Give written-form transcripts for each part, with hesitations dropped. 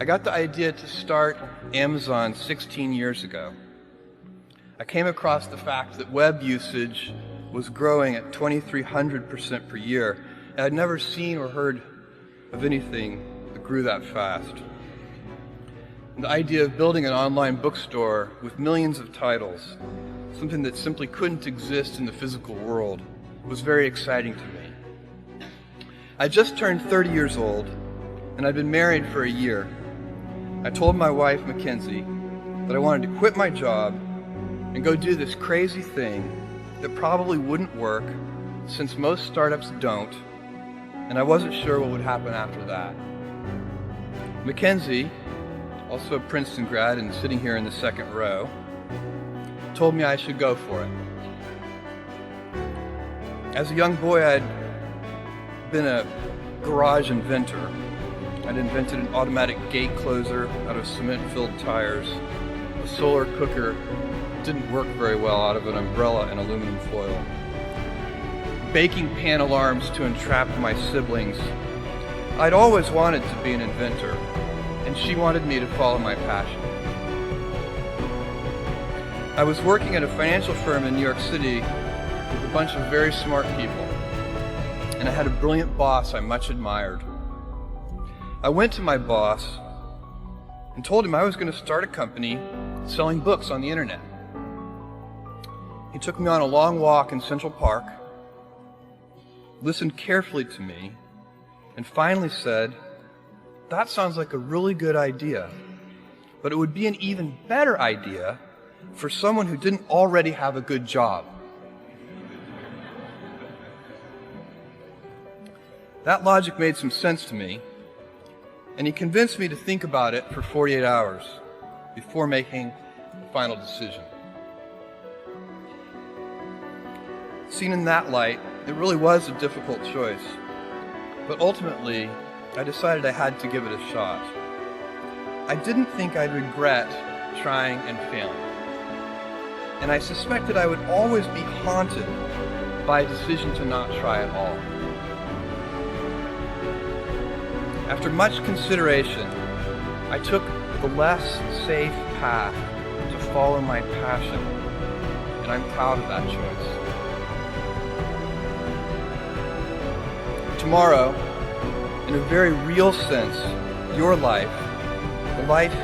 I got the idea to start Amazon 16 years ago. I came across the fact that web usage was growing at 2,300% per year, and I'd never seen or heard of anything that grew that fast. And the idea of building an online bookstore with millions of titles, something that simply couldn't exist in the physical world, was very exciting to me. I just turned 30 years old, and I'd been married for a year. I told my wife, Mackenzie, that I wanted to quit my job and go do this crazy thing that probably wouldn't work, since most startups don't, and I wasn't sure what would happen after that. Mackenzie, also a Princeton grad and sitting here in the second row, told me I should go for it. As a young boy, I'd been a garage inventor. I'd invented an automatic gate closer out of cement-filled tires, a solar cooker that didn't work very well out of an umbrella and aluminum foil, baking pan alarms to entrap my siblings. I'd always wanted to be an inventor, and she wanted me to follow my passion. I was working at a financial firm in New York City with a bunch of very smart people, and I had a brilliant boss I much admired. I went to my boss and told him I was going to start a company selling books on the internet. He took me on a long walk in Central Park, listened carefully to me, and finally said, "That sounds like a really good idea, but it would be an even better idea for someone who didn't already have a good job." That logic made some sense to me, and he convinced me to think about it for 48 hours before making the final decision. Seen in that light, it really was a difficult choice, but ultimately, I decided I had to give it a shot. I didn't think I'd regret trying and failing, and I suspected I would always be haunted by a decision to not try at all. After much consideration, I took the less safe path to follow my passion, and I'm proud of that choice. Tomorrow, in a very real sense, your life, the life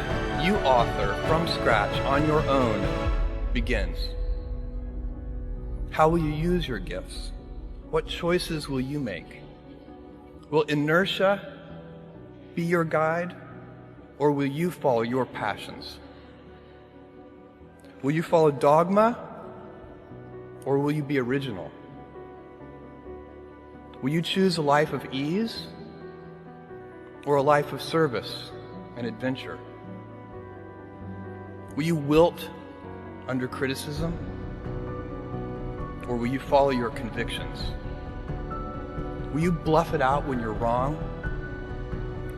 you author from scratch on your own, begins. How will you use your gifts? What choices will you make? Will inertia be your guide, or will you follow your passions? Will you follow dogma, or will you be original? Will you choose a life of ease, or a life of service and adventure? Will you wilt under criticism, or will you follow your convictions? Will you bluff it out when you're wrong,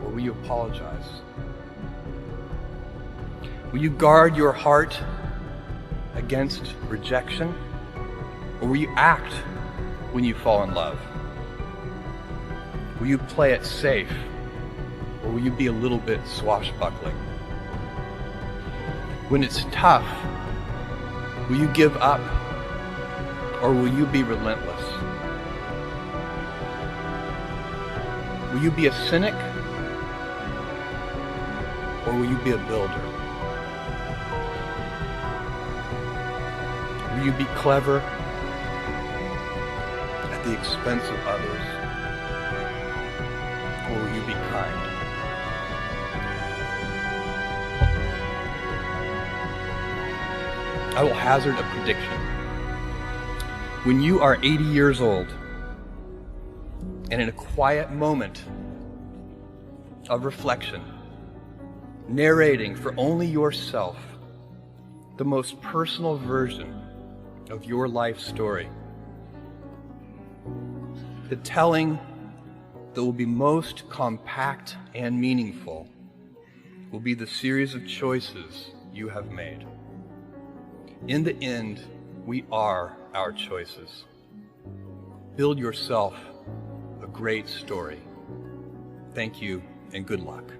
or will you apologize? Will you guard your heart against rejection, or will you act when you fall in love? Will you play it safe, or will you be a little bit swashbuckling? When it's tough, will you give up, or will you be relentless? Will you be a cynic, or will you be a builder? Will you be clever at the expense of others, or will you be kind? I will hazard a prediction. When you are 80 years old, and in a quiet moment of reflection, narrating for only yourself the most personal version of your life story, the telling that will be most compact and meaningful will be the series of choices you have made. In the end, we are our choices. Build yourself a great story. Thank you and good luck.